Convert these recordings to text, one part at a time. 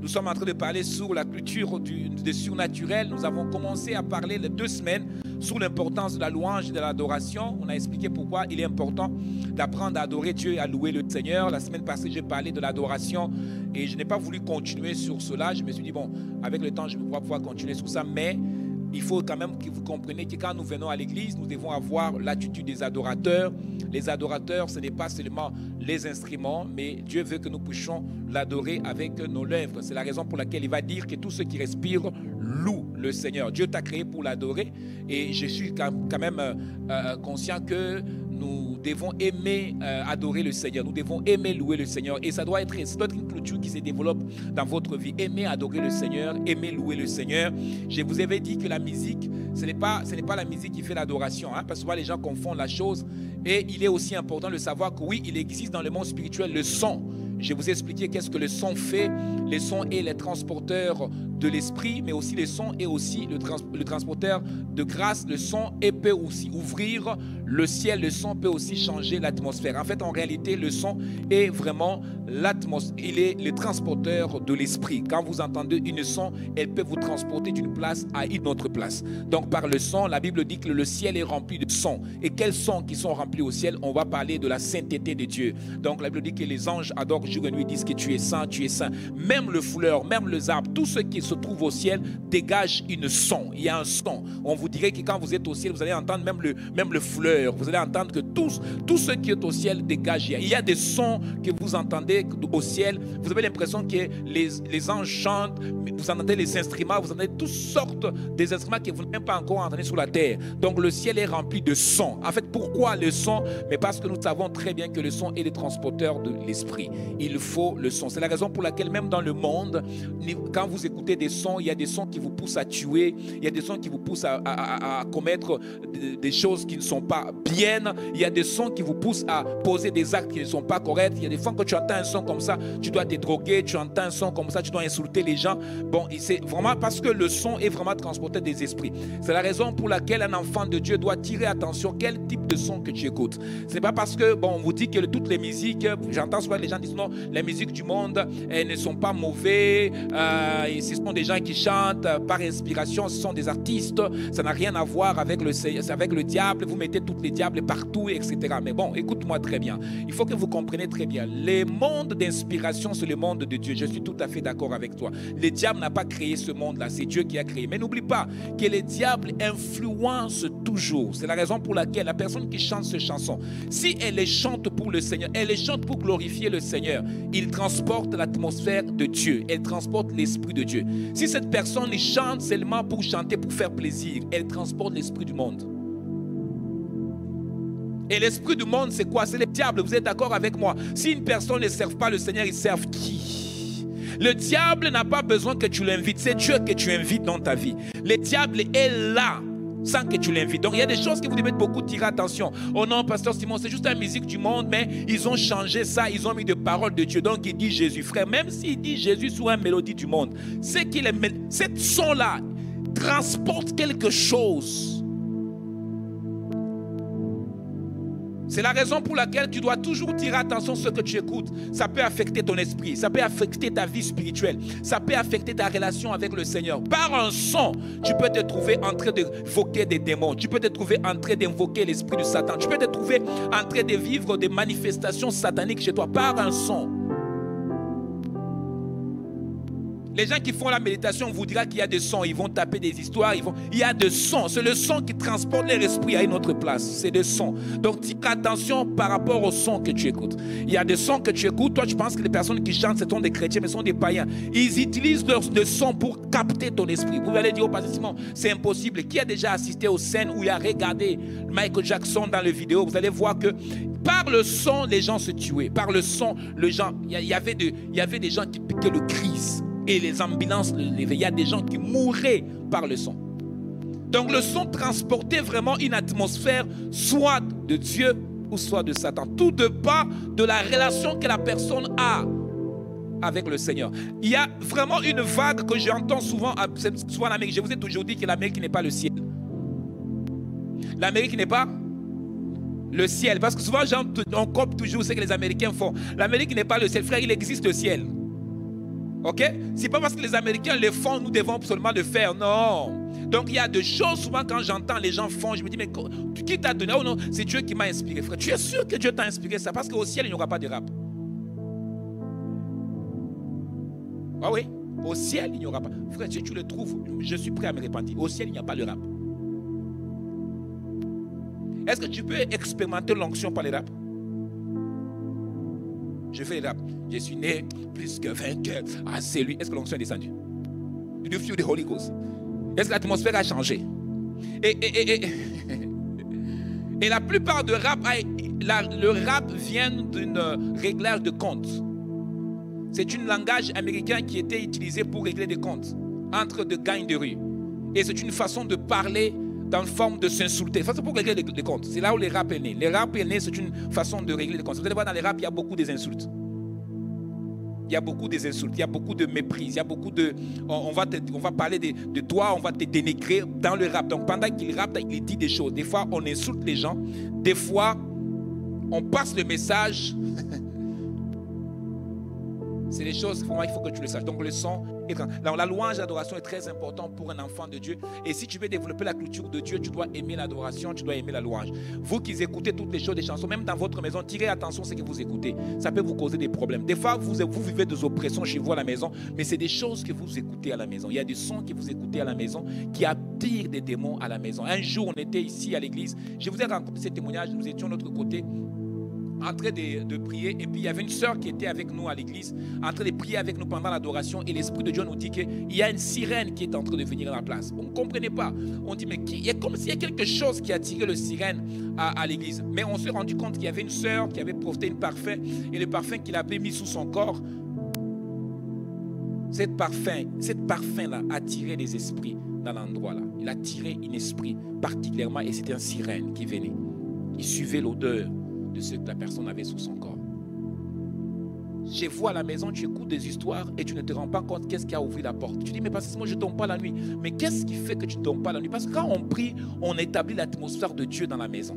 Nous sommes en train de parler sur la culture du surnaturel. Nous avons commencé à parler les 2 semaines sur l'importance de la louange et de l'adoration. On a expliqué pourquoi il est important d'apprendre à adorer Dieu et à louer le Seigneur. La semaine passée, j'ai parlé de l'adoration et je n'ai pas voulu continuer sur cela. Je me suis dit, bon, avec le temps, je vais pouvoir continuer sur ça, mais il faut quand même que vous compreniez que quand nous venons à l'église, nous devons avoir l'attitude des adorateurs. Les adorateurs, ce n'est pas seulement les instruments, mais Dieu veut que nous puissions l'adorer avec nos lèvres. C'est la raison pour laquelle il va dire que tous ceux qui respirent louent le Seigneur. Dieu t'a créé pour l'adorer et je suis quand même conscient que nous devons aimer adorer le Seigneur. Nous devons aimer louer le Seigneur. Et ça doit être une culture qui se développe dans votre vie. Aimer adorer le Seigneur, aimer louer le Seigneur. Je vous avais dit que la musique, ce n'est pas la musique qui fait l'adoration. Hein, parce que souvent les gens confondent la chose. Et il est aussi important de savoir que oui, il existe dans le monde spirituel le son. Je vous ai expliqué qu'est-ce que le son fait. Le son est le transporteur de l'esprit, mais aussi le son est aussi le transporteur de grâce. Le son peut aussi ouvrir le ciel. Le son peut aussi changer l'atmosphère. En fait, en réalité, le son est vraiment l'atmosphère. Il est le transporteur de l'esprit. Quand vous entendez une son, elle peut vous transporter d'une place à une autre place. Donc, par le son, la Bible dit que le ciel est rempli de sons. Et quels sons qui sont remplis au ciel? On va parler de la sainteté de Dieu. Donc, la Bible dit que les anges adorent jour et nuit, disent que tu es saint, tu es saint. Même le fleur, même les arbres, tout ce qui se trouve au ciel dégage une son. Il y a un son. On vous dirait que quand vous êtes au ciel, vous allez entendre même le fleur. Vous allez entendre que tout ce qui est au ciel dégage. Il y a des sons que vous entendez au ciel. Vous avez l'impression que les anges chantent. Vous entendez les instruments. Vous entendez toutes sortes des instruments que vous n'avez pas encore entendus sur la terre. Donc le ciel est rempli de sons. En fait, pourquoi le son? Mais parce que nous savons très bien que le son est le transporteur de l'esprit. Il faut le son. C'est la raison pour laquelle même dans le monde, quand vous écoutez des sons, il y a des sons qui vous poussent à tuer, il y a des sons qui vous poussent à commettre des choses qui ne sont pas bien, il y a des sons qui vous poussent à poser des actes qui ne sont pas corrects. Il y a des fois que tu entends un son comme ça, tu dois te droguer, tu entends un son comme ça, tu dois insulter les gens. Bon, c'est vraiment parce que le son est vraiment transporté des esprits. C'est la raison pour laquelle un enfant de Dieu doit tirer attention quel type de son que tu écoutes. Ce n'est pas parce que, bon, on vous dit que toutes les musiques, j'entends souvent les gens disent non, les musiques du monde, elles ne sont pas mauvaises, ce sont des gens qui chantent par inspiration, ce sont des artistes, ça n'a rien à voir avec le diable, vous mettez tous les diables partout, etc. Mais bon, écoute-moi très bien, il faut que vous compreniez très bien, le monde d'inspiration, c'est le monde de Dieu, je suis tout à fait d'accord avec toi. Le diable n'a pas créé ce monde-là, c'est Dieu qui a créé. Mais n'oublie pas que le diable influence toujours. C'est la raison pour laquelle la personne qui chante ces chansons, si elle les chante pour le Seigneur, elle les chante pour glorifier le Seigneur, il transporte l'atmosphère de Dieu, elle transporte l'esprit de Dieu. Si cette personne chante seulement pour chanter, pour faire plaisir, elle transporte l'esprit du monde. Et l'esprit du monde, c'est quoi? C'est le diable, vous êtes d'accord avec moi? Si une personne ne sert pas le Seigneur, il sert qui? Le diable n'a pas besoin que tu l'invites, c'est Dieu que tu invites dans ta vie. Le diable est là sans que tu l'invites. Donc il y a des choses que vous devez beaucoup tirer attention. Oh non, pasteur Simon, c'est juste la musique du monde, mais ils ont changé ça, ils ont mis des paroles de Dieu. Donc il dit Jésus, frère, même s'il dit Jésus sur une mélodie du monde, c'est qu'il est, cette son-là transporte quelque chose. C'est la raison pour laquelle tu dois toujours tirer attention à ce que tu écoutes. Ça peut affecter ton esprit, ça peut affecter ta vie spirituelle, ça peut affecter ta relation avec le Seigneur. Par un son, tu peux te trouver en train d'invoquer des démons, tu peux te trouver en train d'invoquer l'esprit de Satan, tu peux te trouver en train de vivre des manifestations sataniques chez toi par un son. Les gens qui font la méditation vous diront qu'il y a des sons, ils vont taper des histoires, il y a des sons, c'est le son qui transporte leur esprit à une autre place, c'est des sons. Donc tire attention par rapport aux sons que tu écoutes. Il y a des sons que tu écoutes, toi tu penses que les personnes qui chantent, ce sont des chrétiens, mais ce sont des païens. Ils utilisent leurs sons pour capter ton esprit. Vous allez dire au pasteur Simon, c'est impossible. Qui a déjà assisté aux scènes où il a regardé Michael Jackson dans les vidéos, vous allez voir que par le son, les gens se tuaient. Par le son, il y avait des gens qui piquaient le Christ. Et les ambulances le levaient. Il y a des gens qui mouraient par le son. Donc le son transportait vraiment une atmosphère soit de Dieu ou soit de Satan. Tout dépend de la relation que la personne a avec le Seigneur. Il y a vraiment une vague que j'entends souvent en Amérique. Je vous ai toujours dit que l'Amérique n'est pas le ciel. L'Amérique n'est pas le ciel. Parce que souvent on compte toujours ce que les Américains font. L'Amérique n'est pas le ciel. Frère, il existe le ciel. Ok? C'est pas parce que les Américains le font, nous devons absolument le faire. Non. Donc il y a des choses, souvent quand j'entends les gens font, je me dis, mais qui t'a donné? Oh non, c'est Dieu qui m'a inspiré, frère. Tu es sûr que Dieu t'a inspiré ça? Parce qu'au ciel, il n'y aura pas de rap. Ah oui, au ciel, il n'y aura pas. Frère, si tu le trouves, je suis prêt à me repentir. Au ciel, il n'y a pas de rap. Est-ce que tu peux expérimenter l'onction par les rap? Je fais les rap. Je suis né plus que vainqueur. Ah, c'est lui. Est-ce que l'onction est descendue? Du feu de Holy Ghost. Est-ce que l'atmosphère a changé? Et la plupart de rap, le rap vient d'un réglage de comptes. C'est un langage américain qui était utilisé pour régler des comptes entre deux gangs de rue. Et c'est une façon de parler dans une forme de s'insulter. C'est pour régler les comptes. C'est là où les rap est né. Les rap est né, c'est une façon de régler les comptes. Vous allez voir, dans les rap, il y a beaucoup des insultes. Il y a beaucoup des insultes, il y a beaucoup de mépris, il y a beaucoup de... On va parler de toi, on va te dénigrer dans le rap. Donc pendant qu'il rappe, il dit des choses. Des fois, on insulte les gens. Des fois, on passe le message. C'est des choses, il faut que tu le saches. Donc le son, la louange, l'adoration est très important pour un enfant de Dieu. Et si tu veux développer la culture de Dieu, tu dois aimer l'adoration, tu dois aimer la louange. Vous qui écoutez toutes les choses, des chansons, même dans votre maison, tirez attention à ce que vous écoutez. Ça peut vous causer des problèmes. Des fois, vous vivez des oppressions chez vous à la maison, mais c'est des choses que vous écoutez à la maison. Il y a des sons que vous écoutez à la maison qui attirent des démons à la maison. Un jour, on était ici à l'église. Je vous ai raconté ce témoignage. Nous étions de l'autre côté, en train de prier, et puis il y avait une sœur qui était avec nous à l'église, en train de prier avec nous pendant l'adoration, et l'Esprit de Dieu nous dit qu'il y a une sirène qui est en train de venir à la place. On ne comprenait pas. On dit, mais il y a comme s'il y a quelque chose qui a attiré le sirène à l'église. Mais on s'est rendu compte qu'il y avait une sœur qui avait profité d'un parfum, et le parfum qu'il avait mis sous son corps, cette parfum-là a attiré les esprits dans l'endroit-là. Il a attiré un esprit particulièrement, et c'était un sirène qui venait. Il suivait l'odeur de ce que la personne avait sous son corps. Chez vous à la maison, tu écoutes des histoires et tu ne te rends pas compte qu'est-ce qui a ouvert la porte. Tu dis, mais parce que moi je ne dors pas la nuit. Mais qu'est-ce qui fait que tu ne dors pas la nuit? Parce que quand on prie, on établit l'atmosphère de Dieu dans la maison.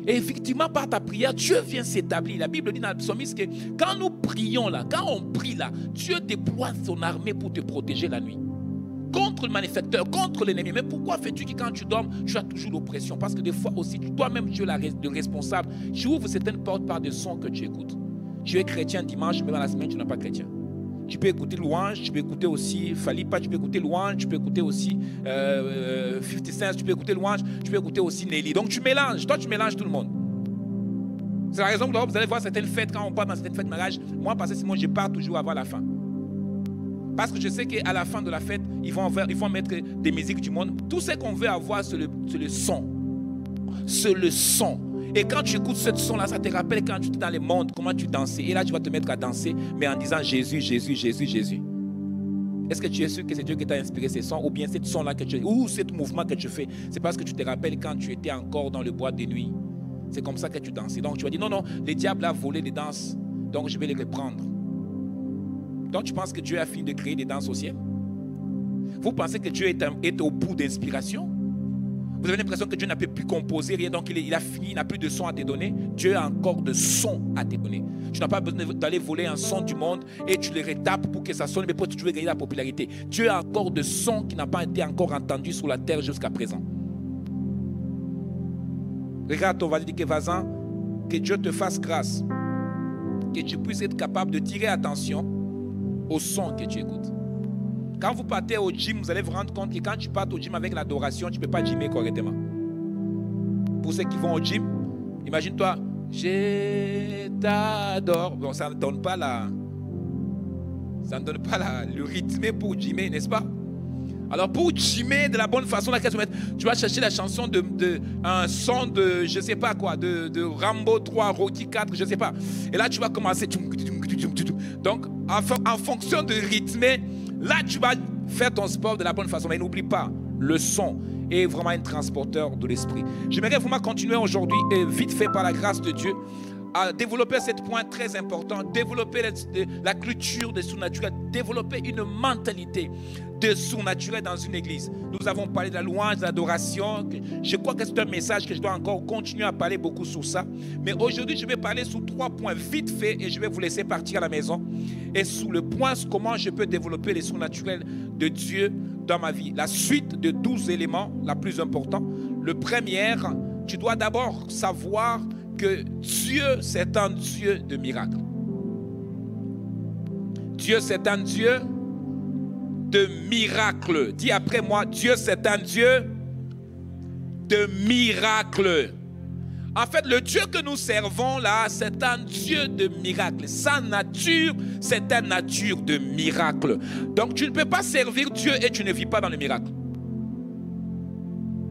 Et effectivement, par ta prière, Dieu vient s'établir. La Bible dit dans le psalmiste que quand nous prions là, quand on prie là, Dieu déploie son armée pour te protéger la nuit. Contre le malfaiteur, contre l'ennemi. Mais pourquoi fais-tu que quand tu dors, tu as toujours l'oppression? Parce que des fois aussi, toi-même, tu es le responsable. Tu ouvres certaines portes par des sons que tu écoutes. Tu es chrétien dimanche, mais dans la semaine, tu n'es pas chrétien. Tu peux écouter louange, tu peux écouter aussi Falipa, tu peux écouter louange, tu peux écouter aussi 50 Cent, tu peux écouter louange, tu peux écouter aussi Nelly. Donc tu mélanges, toi tu mélanges tout le monde. C'est la raison pour laquelle vous allez voir certaines fêtes, quand on part dans certaines fêtes de mariage, moi, parce que moi, je pars toujours avant la fin. Parce que je sais qu'à la fin de la fête, ils vont mettre des musiques du monde. Tout ce qu'on veut avoir, c'est le son. C'est le son. Et quand tu écoutes ce son-là, ça te rappelle quand tu étais dans le monde, comment tu dansais. Et là, tu vas te mettre à danser, mais en disant Jésus, Jésus, Jésus, Jésus. Est-ce que tu es sûr que c'est Dieu qui t'a inspiré ces sons? Ou bien ce son-là que tu fais, ou ce mouvement que tu fais, c'est parce que tu te rappelles quand tu étais encore dans le bois de nuit. C'est comme ça que tu dansais. Donc tu vas dire, non, non, le diable a volé les danses, donc je vais les reprendre. Donc tu penses que Dieu a fini de créer des danses au ciel? Vous pensez que Dieu est au bout d'inspiration? Vous avez l'impression que Dieu n'a plus composer rien, donc il a fini, il n'a plus de son à te donner. Dieu a encore de son à te donner. Tu n'as pas besoin d'aller voler un son du monde et tu le retapes pour que ça sonne, mais pour que tu veux gagner la popularité. Dieu a encore de son qui n'a pas été encore entendu sur la terre jusqu'à présent. Regarde ton voisin, dis que vas-en, que Dieu te fasse grâce, que tu puisses être capable de tirer attention au son que tu écoutes. Quand vous partez au gym, vous allez vous rendre compte que quand tu pars au gym avec l'adoration, tu ne peux pas gymmer correctement. Pour ceux qui vont au gym, imagine-toi, je t'adore. Bon, ça ne donne pas le rythme pour gymmer, n'est-ce pas? Alors pour gymmer de la bonne façon, tu vas chercher la chanson un son de je ne sais pas quoi, de Rambo 3, Rocky 4, je ne sais pas. Et là tu vas commencer. Donc en fonction de rythme, là tu vas faire ton sport de la bonne façon. Mais n'oublie pas, le son est vraiment un transporteur de l'esprit. J'aimerais vraiment continuer aujourd'hui, vite fait par la grâce de Dieu, à développer ce point très important, développer la culture de surnaturel, développer une mentalité de surnaturel dans une église. Nous avons parlé de la louange, de l'adoration. Je crois que c'est un message que je dois encore continuer à parler beaucoup sur ça. Mais aujourd'hui, je vais parler sur 3 points vite fait et je vais vous laisser partir à la maison. Et sous le point, comment je peux développer les surnaturels de Dieu dans ma vie. La suite de 12 éléments, la plus importante. Le premier, tu dois d'abord savoir que Dieu, c'est un Dieu de miracles. Dieu, c'est un Dieu de miracles. Dis après moi, Dieu, c'est un Dieu de miracles. En fait, le Dieu que nous servons là, c'est un Dieu de miracles. Sa nature, c'est une nature de miracles. Donc, tu ne peux pas servir Dieu et tu ne vis pas dans le miracle.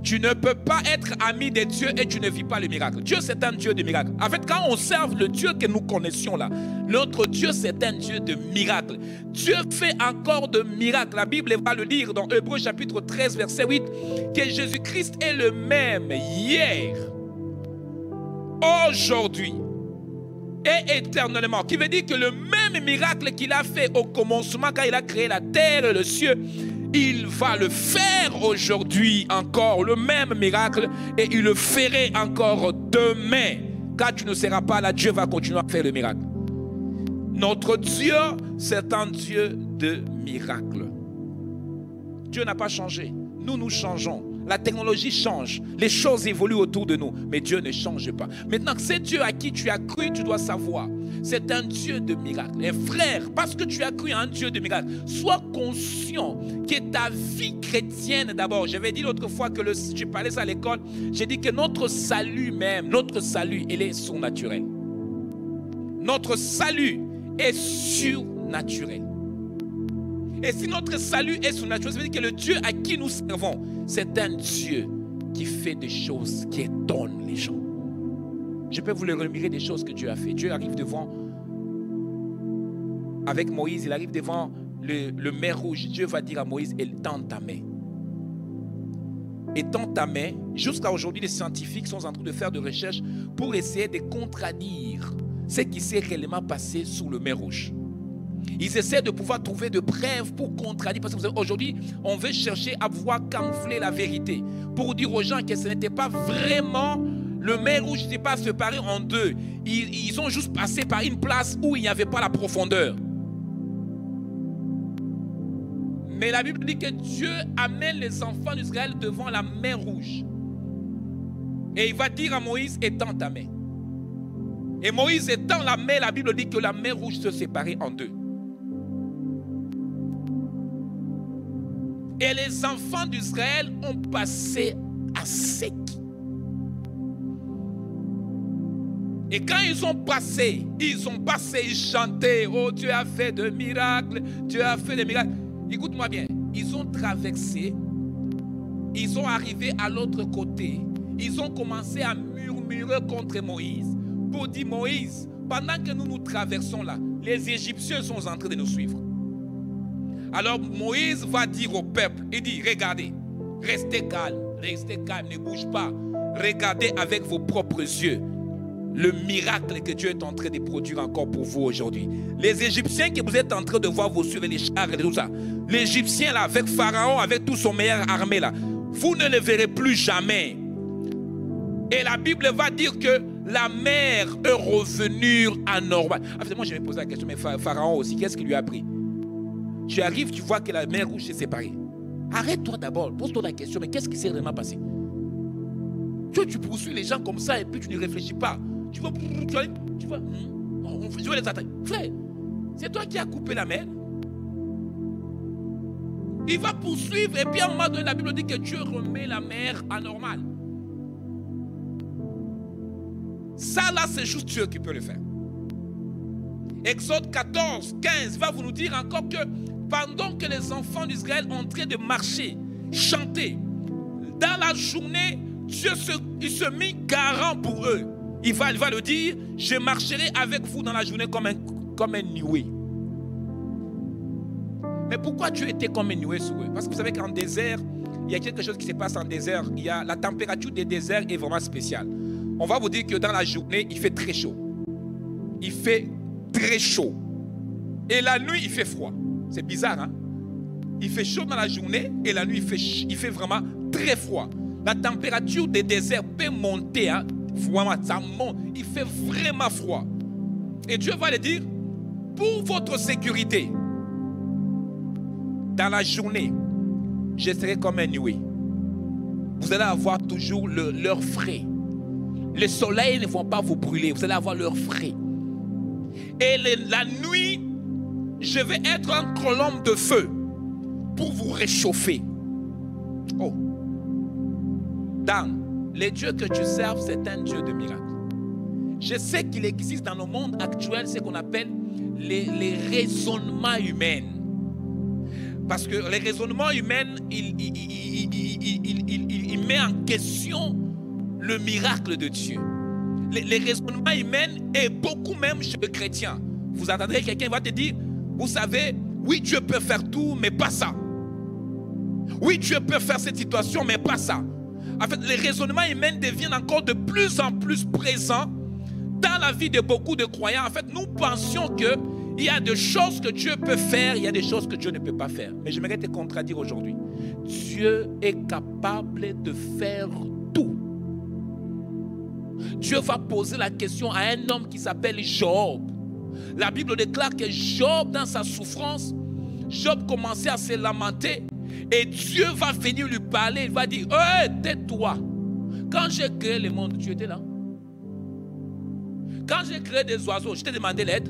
Tu ne peux pas être ami de Dieu et tu ne vis pas le miracle. Dieu, c'est un Dieu de miracles. En fait, quand on serve le Dieu que nous connaissions là, notre Dieu, c'est un Dieu de miracles. Dieu fait encore de miracles. La Bible va le dire dans Hébreux chapitre 13, verset 8, que Jésus-Christ est le même hier, aujourd'hui et éternellement. Qui veut dire que le même miracle qu'il a fait au commencement quand il a créé la terre et le ciel, il va le faire aujourd'hui encore, le même miracle, et il le ferait encore demain. Quand tu ne seras pas là, Dieu va continuer à faire le miracle. Notre Dieu, c'est un Dieu de miracles. Dieu n'a pas changé. Nous changeons. La technologie change. Les choses évoluent autour de nous. Mais Dieu ne change pas. Maintenant, c'est Dieu à qui tu as cru, tu dois savoir. C'est un Dieu de miracles. Et frère, parce que tu as cru à un Dieu de miracles, sois conscient que ta vie chrétienne d'abord. J'avais dit l'autre fois que je parlais ça à l'école. J'ai dit que notre salut même, il est surnaturel. Notre salut est surnaturel. Et si notre salut est surnaturel, ça veut dire que le Dieu à qui nous servons, c'est un Dieu qui fait des choses qui étonnent les gens. Je peux vous le remémorer des choses que Dieu a fait. Dieu arrive devant, avec Moïse, il arrive devant le mer rouge. Dieu va dire à Moïse, étends ta main. Étends ta main. Jusqu'à aujourd'hui, les scientifiques sont en train de faire des recherches pour essayer de contradire ce qui s'est réellement passé sous le mer rouge. Ils essaient de pouvoir trouver des preuves pour contradire. Parce qu'aujourd'hui, on veut chercher à pouvoir camoufler la vérité. Pour dire aux gens que ce n'était pas vraiment le mer rouge, n'était pas séparé en deux. Ils ont juste passé par une place où il n'y avait pas la profondeur. Mais la Bible dit que Dieu amène les enfants d'Israël devant la mer rouge. Et il va dire à Moïse, étends ta main. Et Moïse étend la main, la Bible dit que la mer rouge se séparait en deux. Et les enfants d'Israël ont passé à sec. Et quand ils chantaient, oh Dieu a fait de miracles, Dieu a fait des miracles. Écoute-moi bien, ils ont traversé, ils sont arrivés à l'autre côté. Ils ont commencé à murmurer contre Moïse. Pour dire, Moïse, pendant que nous traversons là, les Égyptiens sont en train de nous suivre. Alors Moïse va dire au peuple, il dit, regardez, restez calme, ne bougez pas. Regardez avec vos propres yeux le miracle que Dieu est en train de produire encore pour vous aujourd'hui. Les Égyptiens que vous êtes en train de voir vous suivre, les chars et tout ça, l'Égyptien là, avec Pharaon, avec tout son meilleur armée là, vous ne le verrez plus jamais. Et la Bible va dire que la mer est revenue à normal. En fait, moi je me pose la question, mais Pharaon aussi, qu'est-ce qu'il lui a pris? Tu arrives, tu vois que la mer rouge s'est séparée. Arrête-toi d'abord, pose-toi la question, mais qu'est-ce qui s'est vraiment passé? Tu poursuis les gens comme ça et puis tu ne réfléchis pas. Tu vois, je vais les attaquer. Frère, c'est toi qui as coupé la mer. Il va poursuivre et puis à un moment donné, la Bible dit que Dieu remet la mer à normal. Ça là, c'est juste Dieu qui peut le faire. Exode 14, 15 va vous nous dire encore que pendant que les enfants d'Israël ont en train de marcher, chanter, dans la journée, Dieu il se mit garant pour eux. Il va le dire, je marcherai avec vous dans la journée comme un nuée. Mais pourquoi Dieu était comme un nuée sur eux? Parce que vous savez qu'en désert, il y a quelque chose qui se passe en désert. La température des déserts est vraiment spéciale. On va vous dire que dans la journée, il fait très chaud. il fait très chaud. Et la nuit, il fait froid. C'est bizarre, hein? Il fait chaud dans la journée et la nuit, il fait vraiment très froid. La température des déserts peut monter, hein? Vraiment, ça monte. Il fait vraiment froid. Et Dieu va le dire, pour votre sécurité, dans la journée, je serai comme un nuée. Vous allez avoir toujours l'heure frais. Les soleils ne vont pas vous brûler. Vous allez avoir l'heure frais. Et la nuit, je vais être un colombe de feu pour vous réchauffer. Oh. Dan, le Dieu que tu serves, c'est un Dieu de miracles. Je sais qu'il existe dans le monde actuel ce qu'on appelle les raisonnements humains. Parce que les raisonnements humains, il met en question le miracle de Dieu. Les raisonnements humains et beaucoup même chez les chrétiens. Vous entendrez quelqu'un va te dire, vous savez, oui Dieu peut faire tout, mais pas ça. Oui Dieu peut faire cette situation, mais pas ça. En fait, les raisonnements humains deviennent encore de plus en plus présents dans la vie de beaucoup de croyants. En fait, nous pensions que il y a des choses que Dieu peut faire, il y a des choses que Dieu ne peut pas faire. Mais j'aimerais te contredire aujourd'hui. Dieu est capable de faire tout. Dieu va poser la question à un homme qui s'appelle Job. La Bible déclare que Job, dans sa souffrance, Job commençait à se lamenter et Dieu va venir lui parler. Il va dire, hey, tais-toi. Quand j'ai créé le monde, tu étais là. Quand j'ai créé des oiseaux, je t'ai demandé l'aide.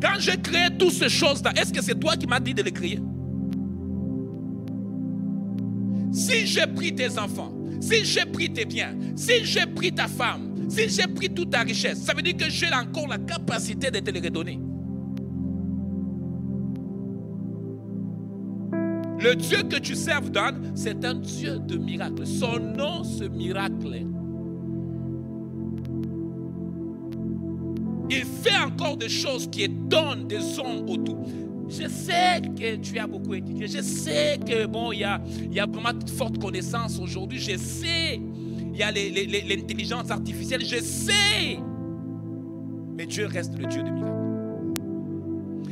Quand j'ai créé toutes ces choses-là, est-ce que c'est toi qui m'as dit de les créer? Si j'ai pris tes enfants, si j'ai pris tes biens, si j'ai pris ta femme, si j'ai pris toute ta richesse, ça veut dire que j'ai encore la capacité de te les redonner. Le Dieu que tu serves, Dan, c'est un Dieu de miracles. Son nom, ce miracle. Il fait encore des choses qui étonnent des hommes autour. Je sais que tu as beaucoup étudié. Je sais que bon, il y a vraiment de fortes connaissances aujourd'hui. Je sais, il y a l'intelligence artificielle. Je sais. Mais Dieu reste le Dieu de miracles.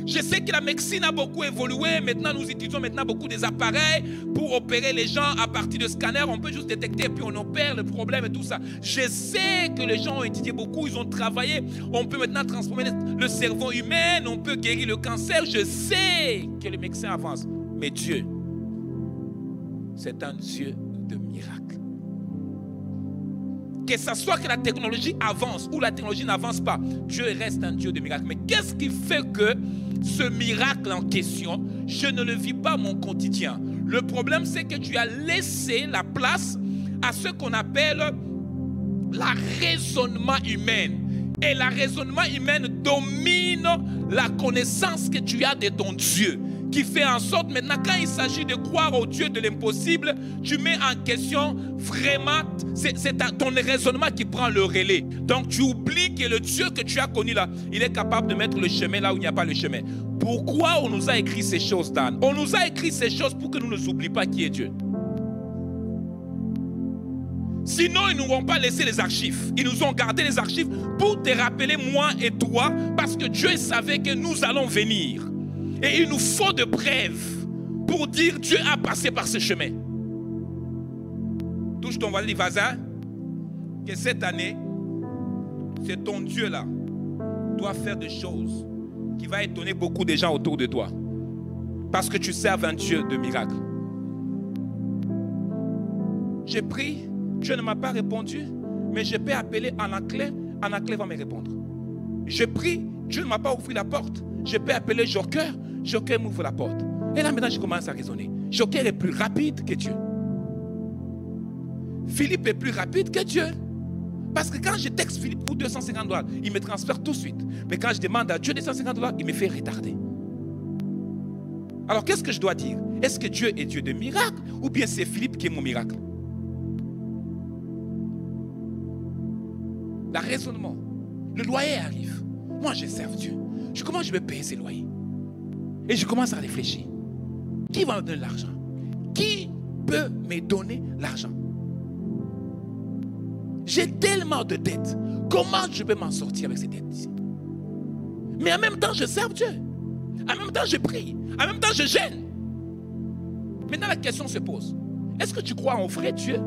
Je sais que la médecine a beaucoup évolué. Maintenant, nous utilisons beaucoup des appareils pour opérer les gens à partir de scanners. On peut juste détecter et puis on opère le problème et tout ça. Je sais que les gens ont étudié beaucoup, ils ont travaillé. On peut maintenant transformer le cerveau humain, on peut guérir le cancer. Je sais que les médecins avancent. Mais Dieu, c'est un Dieu de miracles. Que ce soit que la technologie avance ou la technologie n'avance pas, Dieu reste un Dieu de miracles. Mais qu'est-ce qui fait que ce miracle en question, je ne le vis pas mon quotidien? Le problème, c'est que tu as laissé la place à ce qu'on appelle la raisonnement humain. Et la raisonnement humain domine la connaissance que tu as de ton Dieu. Qui fait en sorte maintenant, quand il s'agit de croire au Dieu de l'impossible, tu mets en question vraiment, c'est ton raisonnement qui prend le relais. Donc tu oublies que le Dieu que tu as connu là, il est capable de mettre le chemin là où il n'y a pas le chemin. Pourquoi on nous a écrit ces choses, Dan? On nous a écrit ces choses pour que nous ne oublions pas qui est Dieu. Sinon, ils ne nous ont pas laissé les archives. Ils nous ont gardé les archives pour te rappeler, moi et toi, parce que Dieu savait que nous allons venir. Et il nous faut de preuves pour dire Dieu a passé par ce chemin. Touche ton voisin, que cette année, c'est ton Dieu là doit faire des choses qui vont étonner beaucoup de gens autour de toi. Parce que tu serves un Dieu de miracles. J'ai pris, Dieu ne m'a pas répondu, mais je peux appeler Anaclé va me répondre. J'ai pris, Dieu ne m'a pas ouvert la porte, je peux appeler Joker m'ouvre la porte. Et là maintenant je commence à raisonner. Joker est plus rapide que Dieu. Philippe est plus rapide que Dieu. Parce que quand je texte Philippe pour $250, il me transfère tout de suite. Mais quand je demande à Dieu $250, il me fait retarder. Alors qu'est-ce que je dois dire? Est-ce que Dieu est Dieu de miracles ou bien c'est Philippe qui est mon miracle? Le raisonnement. Le loyer arrive. Moi je sers Dieu. Comment je vais payer ces loyers? Et je commence à réfléchir. Qui va me donner l'argent? Qui peut me donner l'argent? J'ai tellement de dettes. Comment je vais m'en sortir avec ces dettes ici? Mais en même temps, je sers Dieu. En même temps, je prie. En même temps, je gêne. Maintenant, la question se pose. Est-ce que tu crois en vrai Dieu?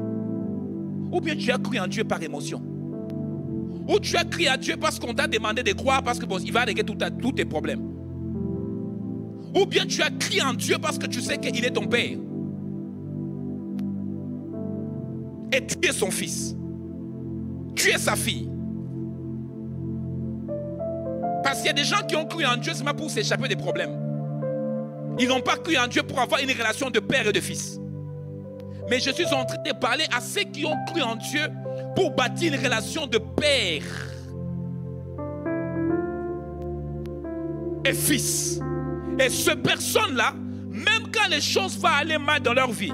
Ou bien tu as cru en Dieu par émotion? Ou tu as crié à Dieu parce qu'on t'a demandé de croire parce que bon, il va régler tous tes problèmes? Ou bien tu as crié en Dieu parce que tu sais qu'il est ton Père. Et tu es son fils. Tu es sa fille. Parce qu'il y a des gens qui ont cru en Dieu seulement pour s'échapper des problèmes. Ils n'ont pas cru en Dieu pour avoir une relation de père et de fils. Mais je suis en train de parler à ceux qui ont cru en Dieu pour bâtir une relation de père et fils. Et ces personnes-là, même quand les choses vont aller mal dans leur vie,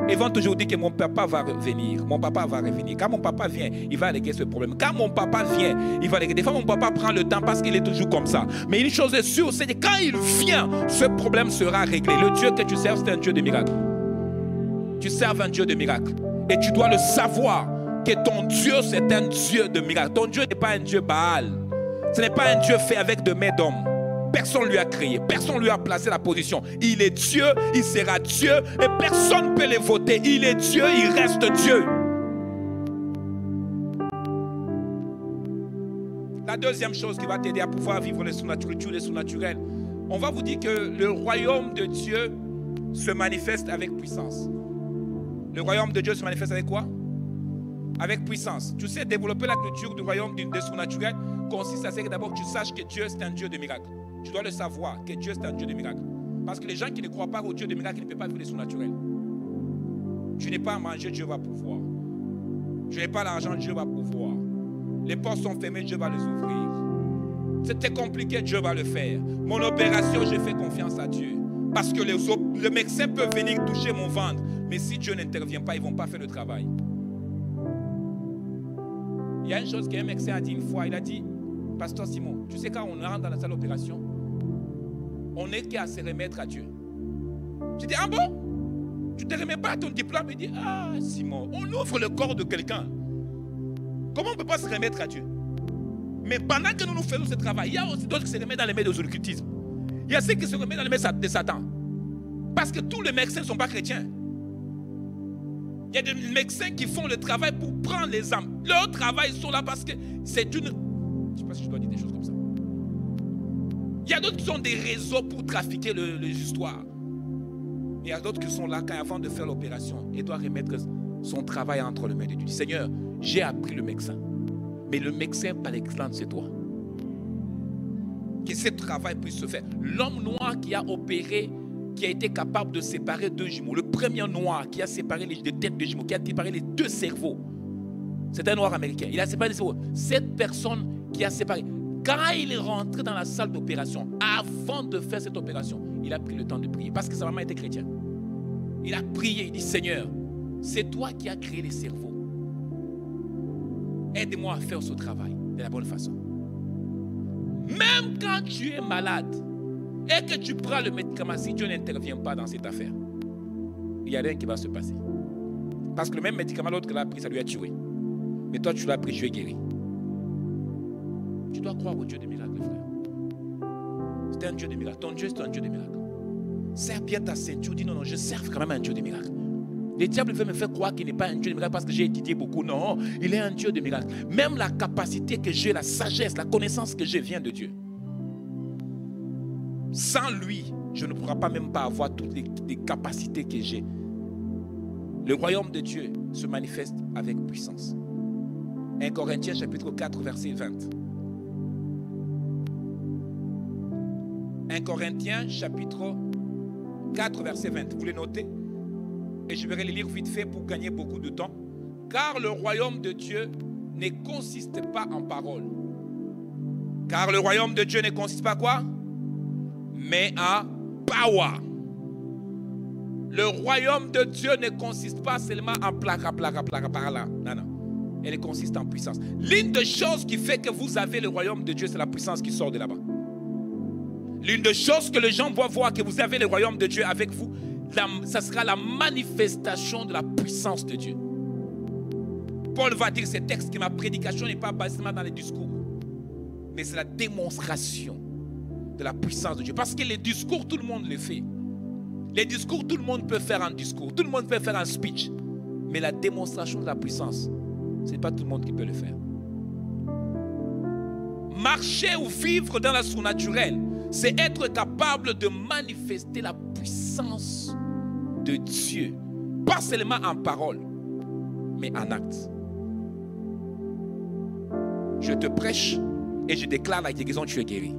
ils vont toujours dire que mon papa va revenir. Mon papa va revenir. Quand mon papa vient, il va régler ce problème. Quand mon papa vient, il va régler. Des fois, mon papa prend le temps parce qu'il est toujours comme ça. Mais une chose est sûre, c'est que quand il vient, ce problème sera réglé. Le Dieu que tu serves, c'est un Dieu de miracles. Tu serves un Dieu de miracles. Et tu dois le savoir que ton Dieu, c'est un Dieu de miracles. Ton Dieu n'est pas un Dieu Baal. Ce n'est pas un Dieu fait avec de mains d'homme. Personne ne lui a créé, personne ne lui a placé la position. Il est Dieu, il sera Dieu et personne ne peut le voter. Il est Dieu, il reste Dieu. La deuxième chose qui va t'aider à pouvoir vivre les sous-naturels, on va vous dire que le royaume de Dieu se manifeste avec puissance. Le royaume de Dieu se manifeste avec quoi? Avec puissance. Tu sais, développer la culture du royaume des sous-naturels consiste à ce que d'abord tu saches que Dieu c'est un Dieu de miracles. Tu dois le savoir, que Dieu c'est un Dieu de miracles. Parce que les gens qui ne croient pas au Dieu de miracles, ils ne peuvent pas vivre les sous-naturels. Tu n'es pas à manger, Dieu va pouvoir. Tu n'es pas l'argent, Dieu va pouvoir. Les portes sont fermées, Dieu va les ouvrir. C'était compliqué, Dieu va le faire. Mon opération, je fais confiance à Dieu. Parce que le médecin peut venir toucher mon ventre. Mais si Dieu n'intervient pas, ils ne vont pas faire le travail. Il y a une chose qu'un médecin a dit une fois. Il a dit, Pasteur Simon, tu sais quand on rentre dans la salle d'opération, on n'est qu'à se remettre à Dieu. Je dis, ah bon? Tu ne te remets pas à ton diplôme? Il dit, ah Simon, on ouvre le corps de quelqu'un. Comment on ne peut pas se remettre à Dieu? Mais pendant que nous faisons ce travail, il y a aussi d'autres qui se remettent dans les mains de l'occultisme. Il y a ceux qui se remettent dans les mains de Satan. Parce que tous les médecins ne sont pas chrétiens. Il y a des médecins qui font le travail pour prendre les âmes. Leur travail, ils sont là parce que c'est une... Je ne sais pas si je dois dire des choses comme ça. Il y a d'autres qui ont des réseaux pour trafiquer les histoires. Il y a d'autres qui sont là quand avant de faire l'opération, il doit remettre son travail entre les mains de Dieu. Seigneur, j'ai appris le médecin. Mais le médecin par excellence, c'est toi. Que ce travail puisse se faire. L'homme noir qui a opéré, qui a été capable de séparer deux jumeaux. Le premier noir qui a séparé les têtes de jumeaux, qui a séparé les deux cerveaux. C'est un noir américain. Il a séparé les cerveaux. Cette personne qui a séparé. Quand il est rentré dans la salle d'opération, avant de faire cette opération, il a pris le temps de prier. Parce que sa maman était chrétienne. Il a prié, il dit, Seigneur, c'est toi qui as créé les cerveaux. Aide-moi à faire ce travail de la bonne façon. Même quand tu es malade et que tu prends le médicament, si Dieu n'intervient pas dans cette affaire, il n'y a rien qui va se passer. Parce que le même médicament, l'autre l'a pris, ça lui a tué. Mais toi, tu l'as pris, tu es guéri. Tu dois croire au Dieu des miracles, frère. C'est un Dieu des miracles. Ton Dieu, c'est un Dieu des miracles. Serre bien ta ceinture. Dis non, non, je sers quand même un Dieu des miracles. Le diable veut me faire croire qu'il n'est pas un Dieu de miracles parce que j'ai étudié beaucoup. Non, il est un Dieu de miracles. Même la capacité que j'ai, la sagesse, la connaissance que j'ai vient de Dieu. Sans lui, je ne pourrai pas même pas avoir toutes les capacités que j'ai. Le royaume de Dieu se manifeste avec puissance. 1 Corinthiens chapitre 4 verset 20. 1 Corinthiens chapitre 4 verset 20. Vous les notez? Et je vais les lire vite fait pour gagner beaucoup de temps. Car le royaume de Dieu ne consiste pas en paroles. Car le royaume de Dieu ne consiste pas quoi? Mais en power. Le royaume de Dieu ne consiste pas seulement en placa par là. Non, non. Elle consiste en puissance. L'une des choses qui fait que vous avez le royaume de Dieu, c'est la puissance qui sort de là-bas. L'une des choses que les gens vont voir que vous avez le royaume de Dieu avec vous, ça sera la manifestation de la puissance de Dieu. Paul va dire ces textes que ma prédication n'est pas basée dans les discours, mais c'est la démonstration de la puissance de Dieu. Parce que les discours, tout le monde les fait. Les discours, tout le monde peut faire un discours. Tout le monde peut faire un speech. Mais la démonstration de la puissance, ce n'est pas tout le monde qui peut le faire. Marcher ou vivre dans la surnaturelle, c'est être capable de manifester la puissance de Dieu. Pas seulement en parole, mais en acte. Je te prêche et je déclare la guérison, tu es guéri.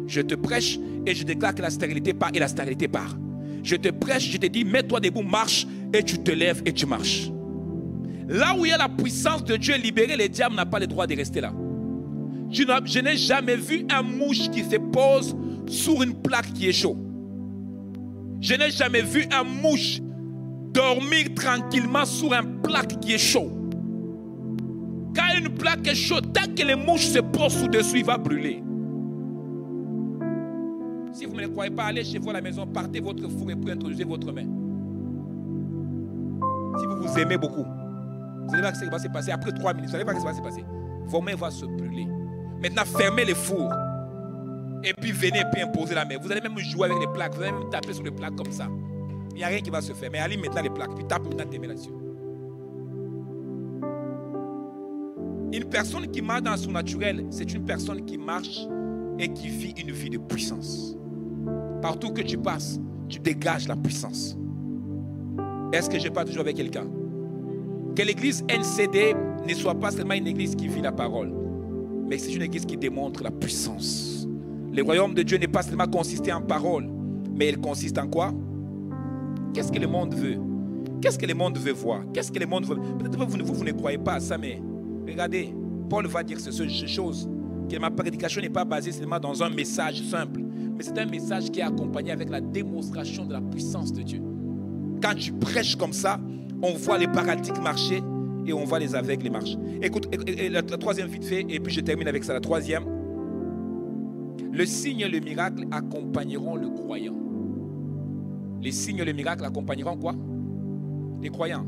Je te prêche et je déclare que la stérilité part et la stérilité part. Je te prêche, je te dis, mets-toi debout, marche et tu te lèves et tu marches. Là où il y a la puissance de Dieu libérée, le diable n'a pas le droit de rester là. Je n'ai jamais vu un mouche qui se pose sur une plaque qui est chaude. Je n'ai jamais vu un mouche dormir tranquillement sur une plaque qui est chaude. Quand une plaque est chaude, tant que les mouches se posent sous-dessus, il va brûler. Si vous ne me croyez pas, allez chez vous à la maison, partez votre four et puis introduisez votre main. Si vous vous aimez beaucoup, vous allez voir ce qui va se passer. Après 3 minutes, vous allez voir ce qui va se passer. Vos mains vont se brûler. Maintenant, fermez les fours. Et puis venez et puis imposer la main. Vous allez même jouer avec les plaques. Vous allez même taper sur les plaques comme ça. Il n'y a rien qui va se faire. Mais allez maintenant les plaques. Puis tape maintenant tes mains là-dessus. Une personne qui marche dans son naturel, c'est une personne qui marche et qui vit une vie de puissance. Partout que tu passes, tu dégages la puissance. Est-ce que je parle toujours avec quelqu'un? Que l'église NCD ne soit pas seulement une église qui vit la parole, mais c'est une église qui démontre la puissance. Le royaume de Dieu n'est pas seulement consisté en parole, mais il consiste en quoi? Qu'est-ce que le monde veut? Qu'est-ce que le monde veut voir? Qu'est-ce que le monde veut? Peut-être que vous ne croyez pas à ça, mais regardez, Paul va dire ces choses, que ma prédication n'est pas basée seulement dans un message simple, mais c'est un message qui est accompagné avec la démonstration de la puissance de Dieu. Quand tu prêches comme ça, on voit les paralytiques marcher et on voit les aveugles marcher. Écoute, la troisième vite fait, et puis je termine avec ça, la troisième. Le signe et le miracle accompagneront le croyant. Les signes et le miracle accompagneront quoi? Les croyants.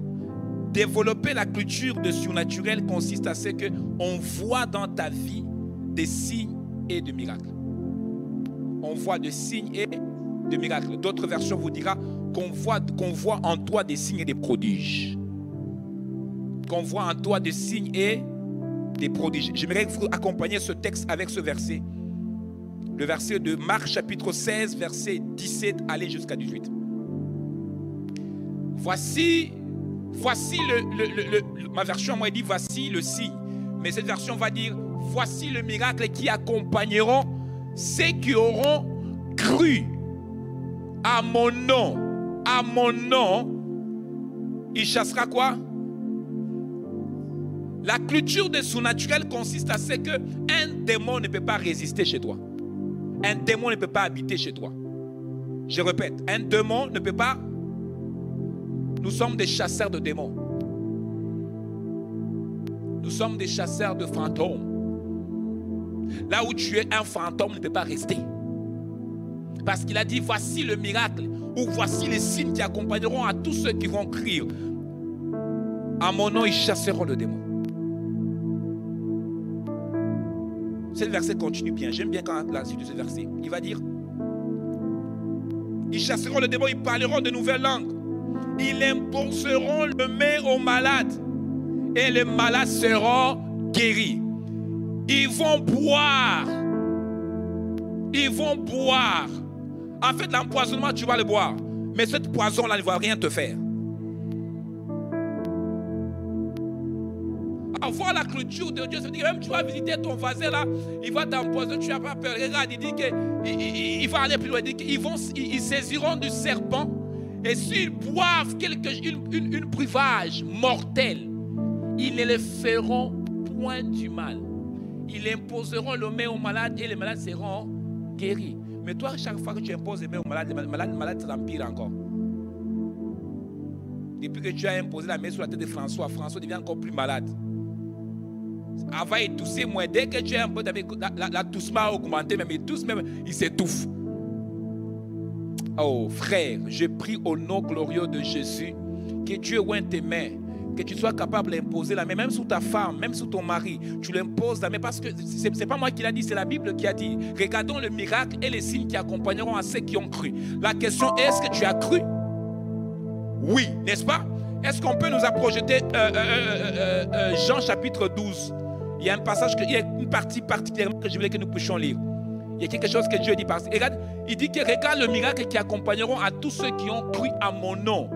Développer la culture de surnaturel consiste à ce qu'on voit dans ta vie des signes et des miracles. On voit des signes et des miracles. D'autres versions vous dira qu'on voit en toi des signes et des prodiges. Qu'on voit en toi des signes et des prodiges. J'aimerais vous accompagner ce texte avec ce verset. Le verset de Marc chapitre 16, verset 17, aller jusqu'à 18. Voici ma version, moi, dit voici le signe. Mais cette version va dire voici le miracle qui accompagneront ceux qui auront cru à mon nom. À mon nom, il chassera quoi? La culture de surnaturel consiste à ce qu'un démon ne peut pas résister chez toi. Un démon ne peut pas habiter chez toi. Je répète, un démon ne peut pas. Nous sommes des chasseurs de démons. Nous sommes des chasseurs de fantômes. Là où tu es, un fantôme ne peut pas rester. Parce qu'il a dit, voici le miracle, ou voici les signes qui accompagneront à tous ceux qui vont crier. À mon nom, ils chasseront le démon. Ce verset continue bien. J'aime bien quand la suite de ce verset. Il va dire, ils chasseront le démon, ils parleront de nouvelles langues. Ils imposeront le main aux malades. Et les malades seront guéris. Ils vont boire. Ils vont boire. En fait, l'empoisonnement, tu vas le boire. Mais cette poison-là ne va rien te faire. Avoir la culture de Dieu, ça veut dire même tu vas visiter ton voisin là, il va t'empoisonner, tu n'as pas peur. Regarde, il dit qu'il va aller plus loin. Il dit qu'ils saisiront du serpent. Et s'ils boivent une breuvage mortelle, ils ne le feront point du mal. Ils imposeront le main aux malades et les malades seront guéris. Mais toi, chaque fois que tu imposes les mains aux malades, les malades s'empirent encore. Depuis que tu as imposé la main sur la tête de François, François devient encore plus malade. Avant, il toussait moins. Dès que tu as un peu, la toussement a augmenté, même il tousse, même il s'étouffe. Oh frère, je prie au nom glorieux de Jésus que Dieu oigne tes mains, que tu sois capable d'imposer la main, même sur ta femme, même sur ton mari, tu l'imposes la main, parce que ce n'est pas moi qui l'a dit, c'est la Bible qui a dit. Regardons le miracle et les signes qui accompagneront à ceux qui ont cru. La question est, est-ce que tu as cru? Oui, n'est-ce pas? Est-ce qu'on peut nous projeter Jean chapitre 12? Il y a un passage, il y a une partie particulièrement que je voulais que nous puissions lire. Il y a quelque chose que Dieu dit par regarde, il dit que regarde le miracle qui accompagneront à tous ceux qui ont cru à mon nom.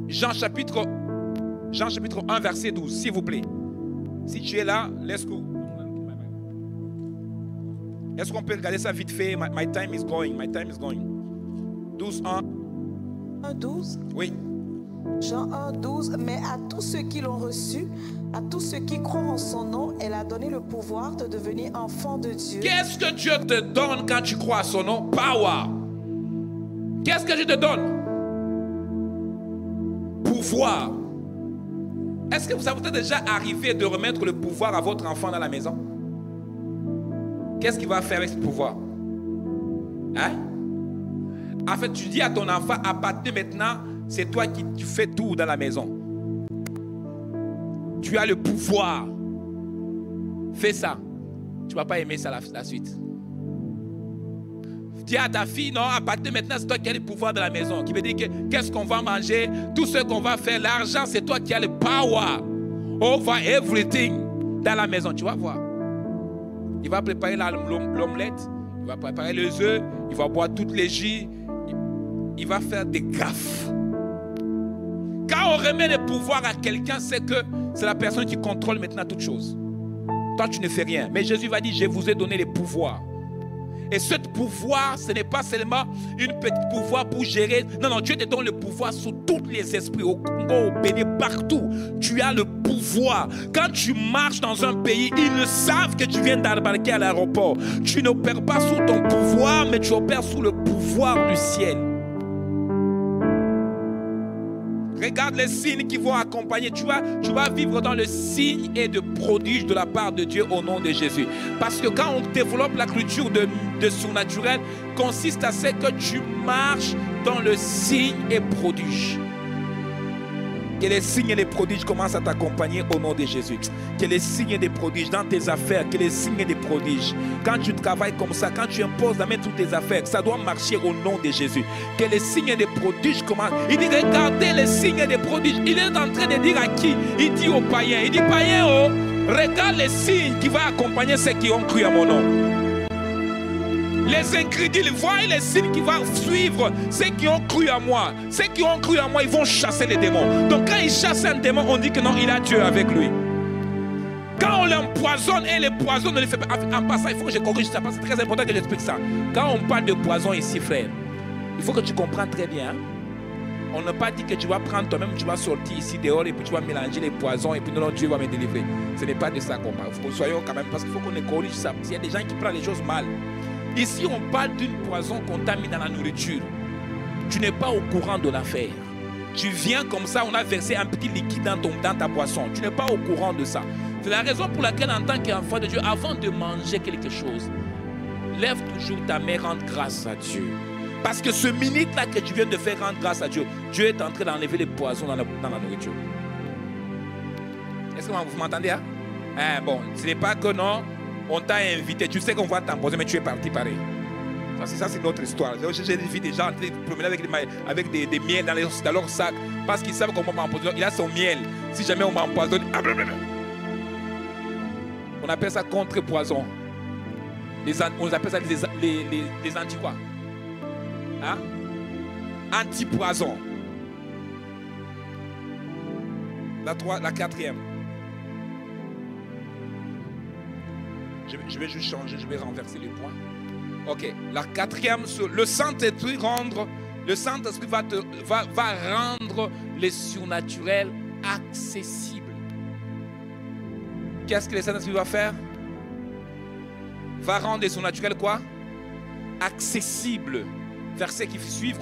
Jean chapitre 1 verset 12, s'il vous plaît. Si tu es là, let's go. Est-ce qu'on peut regarder ça vite fait? My time is going. 12, 1. 12? Oui. Jean 1, 12. Mais à tous ceux qui l'ont reçu, à tous ceux qui croient en son nom, elle a donné le pouvoir de devenir enfants de Dieu. Qu'est-ce que Dieu te donne quand tu crois à son nom? Power. Qu'est-ce que Dieu te donne? Pouvoir. Est-ce que vous avez déjà arrivé de remettre le pouvoir à votre enfant dans la maison? Qu'est-ce qu'il va faire avec ce pouvoir? Hein? En fait, tu dis à ton enfant, à partir de maintenant, c'est toi qui tu fais tout dans la maison. Tu as le pouvoir. Fais ça. Tu ne vas pas aimer ça la suite. Dis à ta fille, non, à partir de maintenant, c'est toi qui as le pouvoir de la maison. Qui veut dire que qu'est-ce qu'on va manger, tout ce qu'on va faire, l'argent, c'est toi qui as le power over everything dans la maison. Tu vas voir. Il va préparer l'omelette, il va préparer les œufs, il va boire toutes les jus, il va faire des gaffes. Quand on remet le pouvoir à quelqu'un, c'est que c'est la personne qui contrôle maintenant toutes choses. Toi, tu ne fais rien. Mais Jésus va dire, je vous ai donné les pouvoirs. Et ce pouvoir, ce n'est pas seulement une petite pouvoir pour gérer. Non, non, Dieu te donne le pouvoir sur tous les esprits, au Congo, au Bénin, partout. Tu as le pouvoir. Quand tu marches dans un pays, ils savent que tu viens d'embarquer à l'aéroport. Tu n'opères pas sous ton pouvoir, mais tu opères sous le pouvoir du ciel. Regarde les signes qui vont accompagner. Tu vas vivre dans le signe et de prodige de la part de Dieu au nom de Jésus. Parce que quand on développe la culture de surnaturel, consiste à ce que tu marches dans le signe et prodige. Que les signes et les prodiges commencent à t'accompagner au nom de Jésus. Que les signes et les prodiges dans tes affaires, que les signes et les prodiges, quand tu travailles comme ça, quand tu imposes la main sur tes affaires, ça doit marcher au nom de Jésus. Que les signes et les prodiges commencent. Il dit, regardez les signes et les prodiges. Il est en train de dire à qui? Il dit aux païens. Il dit, païens, oh, regarde les signes qui vont accompagner ceux qui ont cru à mon nom. Les incrédules voient les signes qui vont suivre ceux qui ont cru à moi. Ceux qui ont cru à moi, ils vont chasser les démons. Donc quand ils chassent un démon, on dit que non, il a Dieu avec lui. Quand on l'empoisonne et les poisons ne les fait pas. En passant, il faut que je corrige ça parce que c'est très important que j'explique ça. Quand on parle de poison ici, frère, il faut que tu comprennes très bien. On n'a pas dit que tu vas prendre toi-même, tu vas sortir ici dehors et puis tu vas mélanger les poisons et puis non, Dieu va me délivrer. Ce n'est pas de ça qu'on parle. Soyons quand même, parce qu'il faut qu'on corrige ça. Il y a des gens qui prennent les choses mal. Ici, on parle d'une poison qu'on t'a mis dans la nourriture. Tu n'es pas au courant de l'affaire. Tu viens comme ça, on a versé un petit liquide dans ta boisson. Tu n'es pas au courant de ça. C'est la raison pour laquelle, en tant qu'enfant de Dieu, avant de manger quelque chose, lève toujours ta main, rende grâce à Dieu. Parce que ce minute-là que tu viens de faire rendre grâce à Dieu, Dieu est en train d'enlever les poisons dans la nourriture. Est-ce que vous m'entendez? Hein? Bon, ce n'est pas que non. On t'a invité, tu sais qu'on va t'empoisonner, mais tu es parti pareil. Ça, c'est notre histoire. J'ai vu des gens promener avec des miels dans leur sac parce qu'ils savent comment m'empoisonner. Il a son miel. Si jamais on m'empoisonne, on appelle ça contre-poison. On appelle ça les anti quoi? Hein? Anti-poison. La quatrième. Je vais juste changer, je vais renverser les points. Ok, la quatrième, le Saint-Esprit va rendre les surnaturels accessibles. Qu'est-ce que le Saint-Esprit va faire? Va rendre les surnaturels quoi? Accessibles. Versets qui suivent.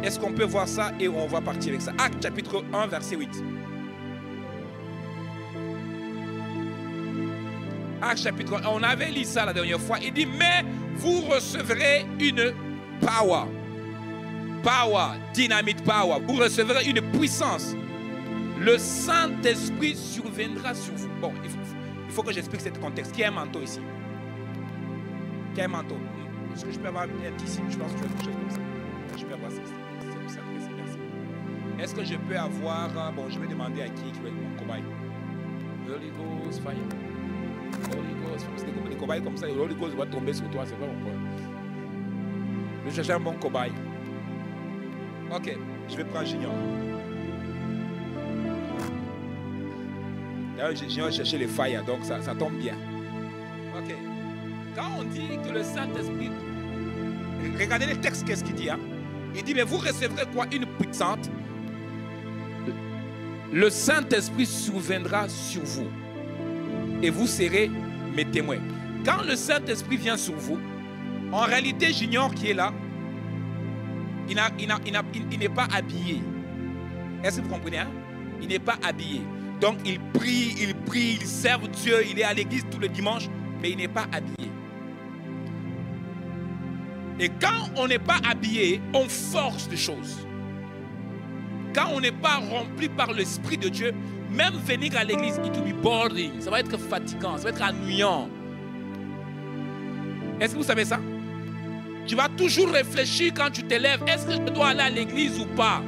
Est-ce qu'on peut voir ça et on va partir avec ça? Actes chapitre 1, verset 8. Actes chapitre 1, on avait lu ça la dernière fois. Il dit, mais vous recevrez une power. Power, dynamite power. Vous recevrez une puissance. le Saint-Esprit surviendra sur vous. Bon, il faut que j'explique ce contexte. Qui a un manteau ici? Qui a un manteau? Est-ce que je peux avoir un petit signe? Je pense que tu as quelque chose comme ça. Je peux avoir ça. Merci. Est-ce que je peux avoir... Bon, je vais demander à qui va être mon cobaye. Holy Ghost, fire. Holy Ghost, parce que des cobayes comme ça, le Holy Ghost va tomber sur toi, c'est pas mon problème. Je cherche un bon cobaye. Ok, je vais prendre Junior. D'ailleurs, Junior chercher les failles, donc ça tombe bien. Ok. Quand on dit que le Saint-Esprit, regardez le texte, qu'est-ce qu'il dit, hein? Il dit, mais vous recevrez quoi? Une puissante. Le Saint-Esprit surviendra sur vous et vous serez mes témoins. Quand le Saint-Esprit vient sur vous, en réalité, Junior qui est là, il n'est pas habillé. Est-ce que vous comprenez, hein? Il n'est pas habillé. Donc il prie, il sert Dieu, il est à l'église tous les dimanches, mais il n'est pas habillé. Et quand on n'est pas habillé, on force des choses. Quand on n'est pas rempli par l'Esprit de Dieu, même venir à l'église, it will be boring. Ça va être fatigant, ça va être ennuyant. Est-ce que vous savez ça? Tu vas toujours réfléchir quand tu te lèves. Est-ce que je dois aller à l'église ou pas?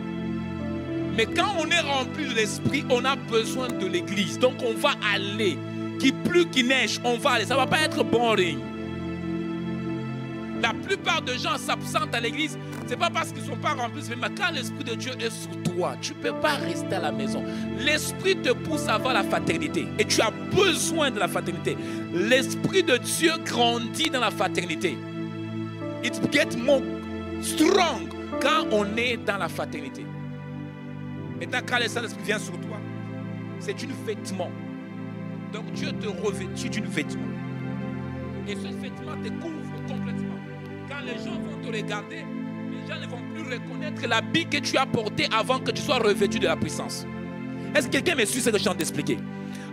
Mais quand on est rempli de l'Esprit, on a besoin de l'église. Donc on va aller. Qu'il pleut, qu'il neige, on va aller. Ça ne va pas être boring. La plupart des gens s'absentent à l'église, ce n'est pas parce qu'ils ne sont pas remplis, mais quand l'Esprit de Dieu est sur toi, tu ne peux pas rester à la maison. L'Esprit te pousse à voir la fraternité et tu as besoin de la fraternité. L'Esprit de Dieu grandit dans la fraternité. It gets more strong quand on est dans la fraternité. Maintenant, quand le Saint-Esprit vient sur toi, c'est un vêtement. Donc Dieu te revêtit d'un vêtement. Et ce vêtement te couvre complètement. Quand les gens vont te regarder, les gens ne vont plus reconnaître l'habit que tu as porté avant que tu sois revêtu de la puissance. Est-ce que quelqu'un me suit ce que je suis en train d'expliquer?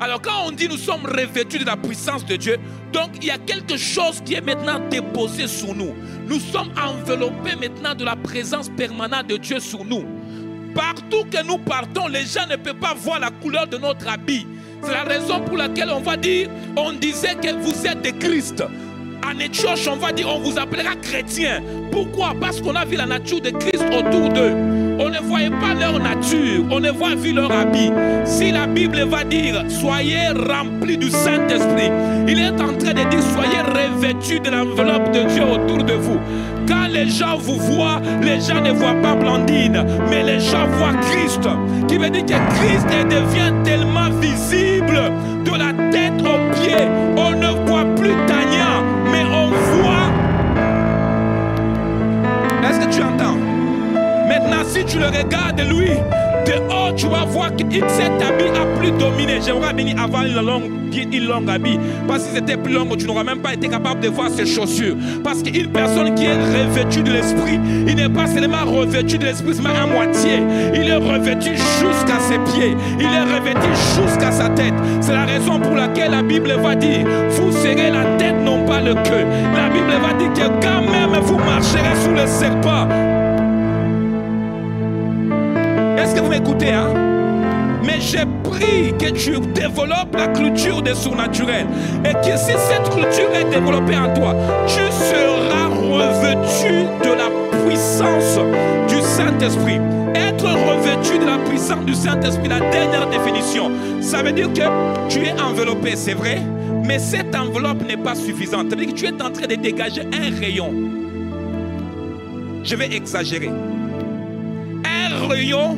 Alors quand on dit nous sommes revêtus de la puissance de Dieu, donc il y a quelque chose qui est maintenant déposé sur nous. Nous sommes enveloppés maintenant de la présence permanente de Dieu sur nous. Partout que nous partons, les gens ne peuvent pas voir la couleur de notre habit. C'est la raison pour laquelle on va dire, on disait que vous êtes de Christ. En Éthiopie, on va dire, on vous appellera chrétien. Pourquoi? Parce qu'on a vu la nature de Christ autour d'eux. On ne voyait pas leur nature, on ne voit vu leur habit. Si la Bible va dire, soyez remplis du Saint-Esprit, il est en train de dire, soyez revêtus de l'enveloppe de Dieu autour de vous. Quand les gens vous voient, les gens ne voient pas Blandine, mais les gens voient Christ. Qui veut dire que Christ devient tellement visible de la tête aux pieds. On ne voit plus Tania, mais on voit. Est-ce que tu entends? Maintenant, si tu le regardes, lui, dehors, tu vas voir que cet habit a plus dominé. J'aimerais bien avoir une longue habit. Parce que si c'était plus long, tu n'auras même pas été capable de voir ses chaussures. Parce qu'une personne qui est revêtue de l'esprit, il n'est pas seulement revêtu de l'esprit, mais à moitié. Il est revêtu jusqu'à ses pieds. Il est revêtu jusqu'à sa tête. C'est la raison pour laquelle la Bible va dire, vous serez la tête, non pas le queue. La Bible va dire que quand même vous marcherez sous le serpent. Est-ce que vous m'écoutez, hein? Mais j'ai pris que tu développes la culture des surnaturels. Et que si cette culture est développée en toi, tu seras revêtu de la puissance du Saint-Esprit. Être revêtu de la puissance du Saint-Esprit, la dernière définition, ça veut dire que tu es enveloppé, c'est vrai, mais cette enveloppe n'est pas suffisante. Ça veut dire que tu es en train de dégager un rayon. Je vais exagérer. Un rayon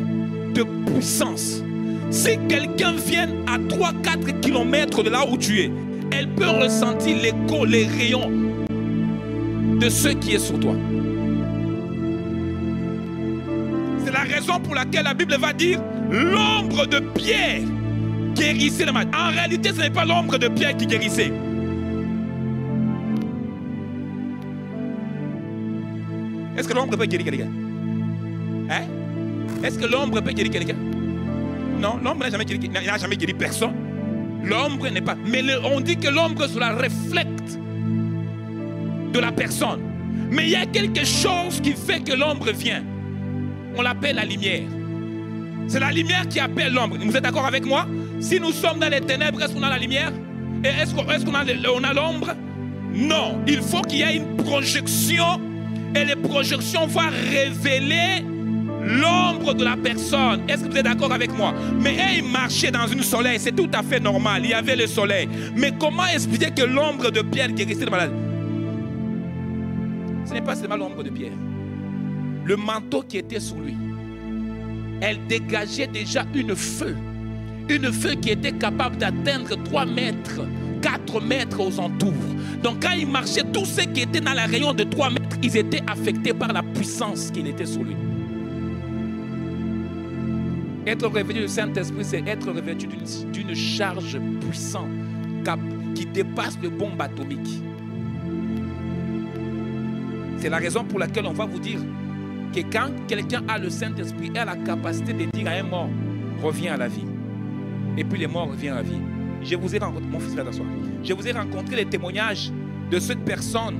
de puissance. Si quelqu'un vient à 3-4 km de là où tu es, elle peut ressentir l'écho, les rayons de ce qui est sur toi. C'est la raison pour laquelle la Bible va dire l'ombre de Pierre guérissait le mal. En réalité, ce n'est pas l'ombre de Pierre qui guérissait. Est-ce que l'ombre peut guérir quelqu'un? Hein? Est-ce que l'ombre peut guérir quelqu'un? Non, l'ombre n'a jamais guéri personne. L'ombre n'est pas. Mais on dit que l'ombre sera reflète de la personne. Mais il y a quelque chose qui fait que l'ombre vient. On l'appelle la lumière. C'est la lumière qui appelle l'ombre. Vous êtes d'accord avec moi? Si nous sommes dans les ténèbres, est-ce qu'on a la lumière? Et est-ce qu'on a l'ombre? Non. Il faut qu'il y ait une projection. Et les projections vont révéler l'ombre de la personne. Est-ce que vous êtes d'accord avec moi? Mais ils marchaient dans une soleil, c'est tout à fait normal. Il y avait le soleil. Mais comment expliquer que l'ombre de Pierre guérissait le malade? Ce n'est pas seulement l'ombre de Pierre. Le manteau qui était sur lui, elle dégageait déjà une feu. Une feu qui était capable d'atteindre 3 mètres, 4 mètres aux entours. Donc quand il marchait, tous ceux qui étaient dans la rayon de 3 mètres, ils étaient affectés par la puissance qui était sur lui. Être revêtu du Saint-Esprit, c'est être revêtu d'une charge puissante qui dépasse le bombe atomique. C'est la raison pour laquelle on va vous dire que quand quelqu'un a le Saint-Esprit, il a la capacité de dire à un mort, reviens à la vie. Et puis les morts reviennent à la vie. Je vous ai rencontré, mon fils va t'asseoir. Je vous ai rencontré les témoignages de cette personne,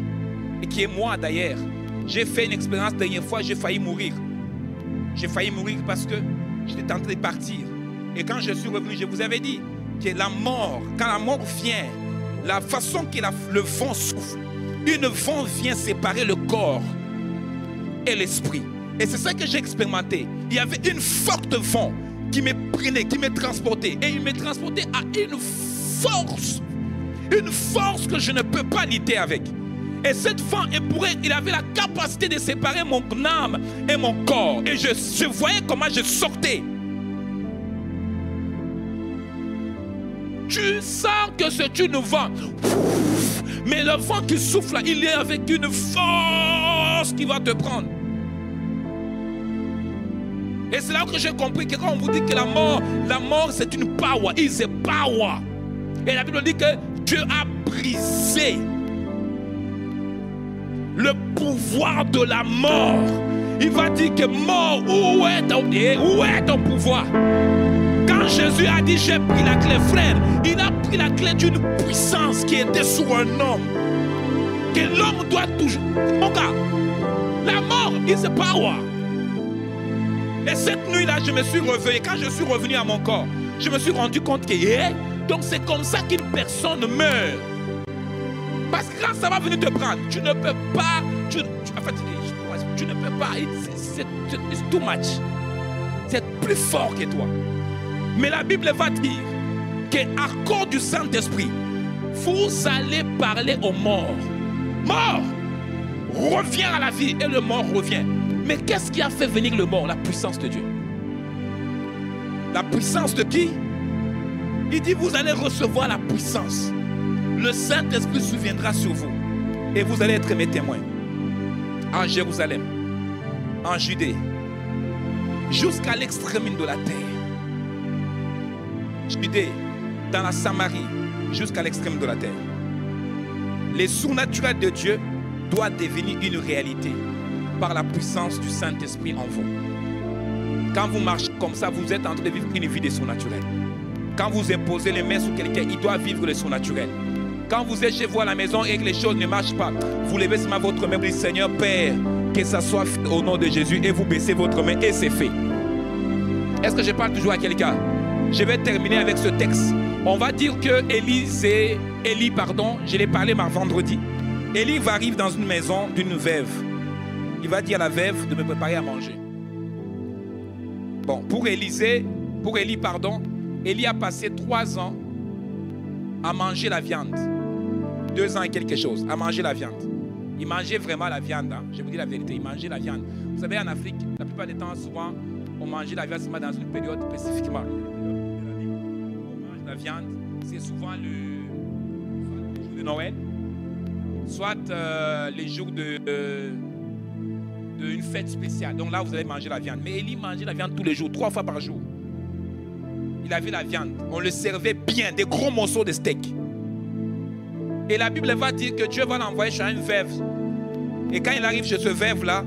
et qui est moi d'ailleurs. J'ai fait une expérience la dernière fois, j'ai failli mourir. J'ai failli mourir parce que j'étais tenté de partir. Et quand je suis revenu, je vous avais dit que la mort, quand la mort vient, la façon que le vent souffle, une vent vient séparer le corps et l'esprit. Et c'est ça que j'ai expérimenté. Il y avait une forte vent qui me prenait, qui me transportait. Et il me transportait à une force que je ne peux pas lutter avec. Et cette vent, il avait la capacité de séparer mon âme et mon corps. Et je voyais comment je sortais. Tu sens que c'est une vent. Mais le vent qui souffle là, il est avec une force qui va te prendre. Et c'est là que j'ai compris que quand on vous dit que la mort c'est une power, it's a power. Et la Bible dit que Dieu a brisé le pouvoir de la mort. Il va dire que mort, où est ton pouvoir? Quand Jésus a dit j'ai pris la clé, frère, il a pris la clé d'une puissance qui était sur un homme. Que l'homme doit toujours. Mon gars, la mort, it's a power. Et cette nuit-là, je me suis réveillé. Quand je suis revenu à mon corps, je me suis rendu compte que donc c'est comme ça qu'une personne meurt. Parce que quand ça va venir te prendre, tu ne peux pas. Tu ne peux pas. C'est too much. C'est plus fort que toi. Mais la Bible va dire qu'à cause du Saint-Esprit, vous allez parler aux morts. Mort, reviens à la vie. Et le mort revient. Mais qu'est-ce qui a fait venir le mort? La puissance de Dieu. La puissance de qui? Il dit vous allez recevoir la puissance. Le Saint-Esprit souviendra sur vous. Et vous allez être mes témoins. En Jérusalem, en Judée, jusqu'à l'extrémité de la terre. Judée, dans la Samarie, jusqu'à l'extrémité de la terre. Les surnaturels de Dieu doivent devenir une réalité par la puissance du Saint-Esprit en vous. Quand vous marchez comme ça, vous êtes en train de vivre une vie de surnaturel. Quand vous imposez les mains sur quelqu'un, il doit vivre le surnaturel. Quand vous êtes chez vous à la maison et que les choses ne marchent pas, vous levez seulement votre main et vous dites Seigneur Père, que ça soit fait au nom de Jésus, et vous baissez votre main et c'est fait. Est-ce que je parle toujours à quelqu'un? Je vais terminer avec ce texte. On va dire que Élie, je l'ai parlé vendredi. Élie arrive dans une maison d'une veuve. Il va dire à la veuve de me préparer à manger. Bon, pour Élie, Élie a passé 3 ans à manger la viande. 2 ans et quelque chose, à manger la viande. Il mangeait vraiment la viande, hein. Je vous dis la vérité, il mangeait la viande. Vous savez, en Afrique, la plupart des temps, souvent, on mangeait la viande seulement dans une période spécifiquement. On mange la viande, c'est souvent le jour de Noël, soit les jours d'une fête spéciale. Donc là, vous allez manger la viande. Mais Élie mangeait la viande tous les jours, 3 fois par jour. Il avait la viande. On le servait bien, des gros morceaux de steak. Et la Bible va dire que Dieu va l'envoyer chez une veuve. Et quand il arrive chez ce veuve-là,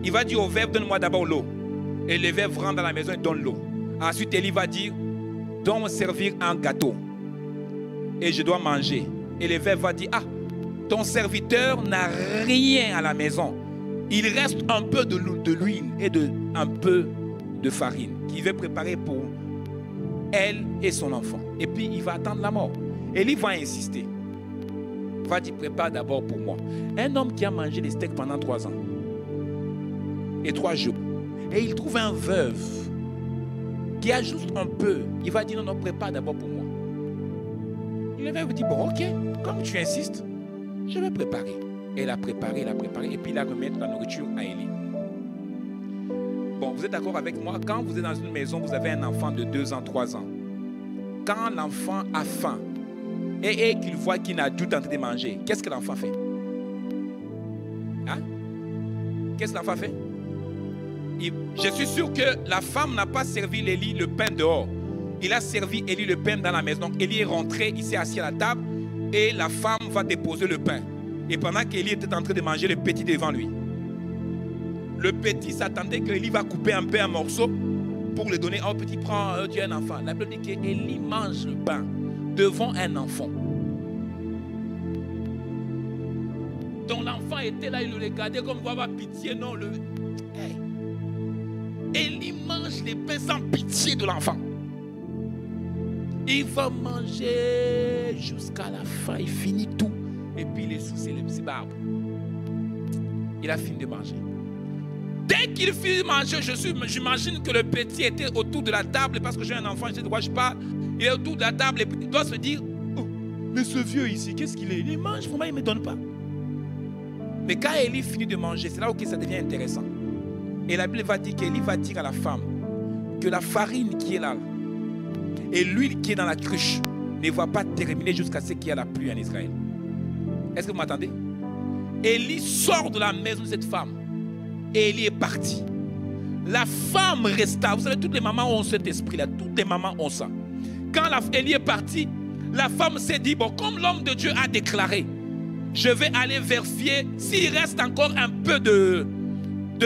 il va dire au veuve, donne-moi d'abord l'eau. Et le veuve rentre dans la maison et donne l'eau. Ensuite, Élie va dire, donne-moi servir un gâteau. Et je dois manger. Et le veuve va dire, ah, ton serviteur n'a rien à la maison. Il reste un peu de l'huile et un peu de farine qu'il veut préparer pour elle et son enfant. Et puis il va attendre la mort. Élie va insister. Il va dire, prépare d'abord pour moi. Un homme qui a mangé des steaks pendant 3 ans et 3 jours. Et il trouve un veuve qui a juste un peu. Il va dire, non, non, prépare d'abord pour moi. Le veuve dit, bon, ok, comme tu insistes, je vais préparer. Et il a préparé, et puis il a remis la nourriture à Élie. Bon, vous êtes d'accord avec moi? Quand vous êtes dans une maison, vous avez un enfant de 2 ans, 3 ans. Quand l'enfant a faim et qu'il voit qu'il n'a tout en train de manger, qu'est-ce que l'enfant fait? Hein? Qu'est-ce que l'enfant fait? Je suis sûr que la femme n'a pas servi Élie le pain dehors. Il a servi Élie le pain dans la maison. Donc Élie est rentré, il s'est assis à la table et la femme va déposer le pain. Et pendant qu'Élie était en train de manger le petit devant lui, le petit s'attendait qu'Élie va couper un peu un morceau pour le donner. Oh petit, prends, tu es un enfant. La Bible dit qu'Élie mange le pain devant un enfant. Donc l'enfant était là, il le regardait comme pour avoir pitié. Non, hey. Élie mange les pains sans pitié de l'enfant. Il va manger jusqu'à la fin, il finit tout. Et puis il est sous ses barbes. Il a fini de manger. Dès qu'il finit de manger, j'imagine que le petit était autour de la table, parce que j'ai un enfant, je sais de quoi je parle. Il est autour de la table et puis il doit se dire, oh, mais ce vieux ici, qu'est-ce qu'il est? Il mange, pourquoi il ne me donne pas? Mais quand Élie finit de manger, c'est là où ça devient intéressant. Et la Bible va dire qu'Élie va dire à la femme que la farine qui est là et l'huile qui est dans la cruche ne va pas terminer jusqu'à ce qu'il y ait la pluie en Israël. Est-ce que vous m'entendez? Élie sort de la maison de cette femme et Élie est parti. La femme resta. Vous savez, toutes les mamans ont cet esprit-là. Toutes les mamans ont ça. Quand Élie est parti, la femme s'est dit, bon, comme l'homme de Dieu a déclaré, je vais aller vérifier s'il reste encore un peu de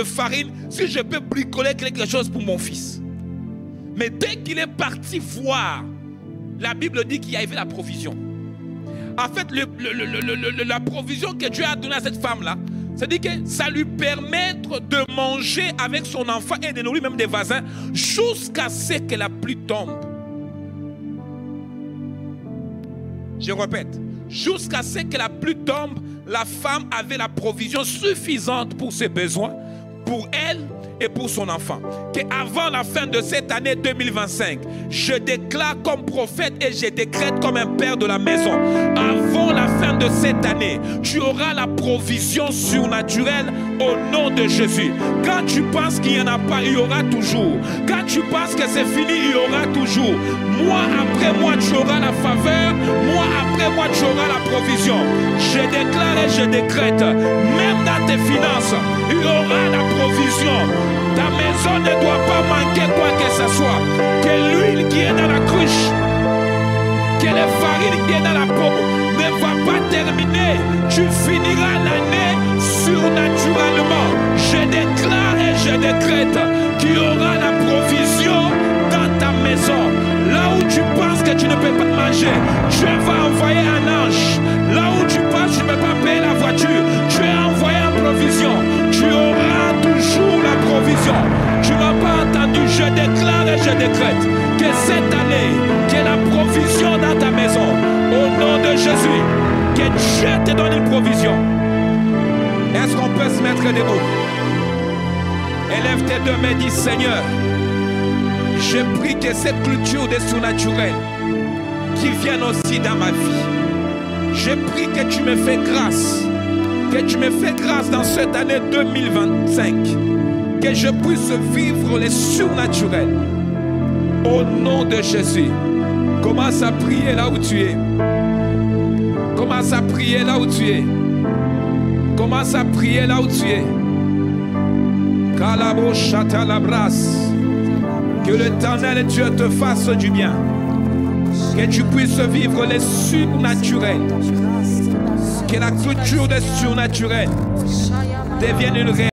farine, si je peux bricoler quelque chose pour mon fils. Mais dès qu'il est parti voir, la Bible dit qu'il y avait la provision. En fait, la provision que Dieu a donnée à cette femme-là, c'est-à-dire que ça lui permet de manger avec son enfant et de nourrir même des voisins jusqu'à ce que la pluie tombe. Je répète, jusqu'à ce que la pluie tombe, la femme avait la provision suffisante pour ses besoins, pour elle et pour son enfant. Qu'avant la fin de cette année 2025, je déclare comme prophète et je décrète comme un père de la maison. Avant la fin de cette année, tu auras la provision surnaturelle au nom de Jésus. Quand tu penses qu'il n'y en a pas, il y aura toujours. Quand tu penses que c'est fini, il y aura toujours. Mois après mois, tu auras la faveur. Mois après mois, tu auras la provision. Je déclare et je décrète, même dans tes finances, il y aura la provision. Ta maison ne doit pas manquer quoi que ce soit. Que l'huile qui est dans la cruche, que la farine qui est dans la pomme ne va pas terminer. Tu finiras l'année surnaturellement. Je déclare et je décrète qu'il y aura la provision dans ta maison. Là où tu penses que tu ne peux pas manger, Dieu va envoyer un ange. Là où tu penses que tu ne peux pas payer la voiture, Dieu a envoyé une provision. Tu auras toujours la provision. Tu n'as pas entendu, je déclare et je décrète que cette année, qu'il y ait la provision dans ta maison. Au nom de Jésus, que Dieu te donne une provision. Est-ce qu'on peut se mettre debout? Élève tes deux mains et dis, Seigneur, je prie que cette culture des surnaturels qui viennent aussi dans ma vie, je prie que tu me fais grâce. Que tu me fais grâce dans cette année 2025. Que je puisse vivre les surnaturels. Au nom de Jésus. Commence à prier là où tu es. Commence à prier là où tu es. Commence à prier là où tu es. Que l'Éternel Dieu te fasse du bien. Que tu puisses vivre les surnaturels. Que la culture des surnaturels devienne une réalité.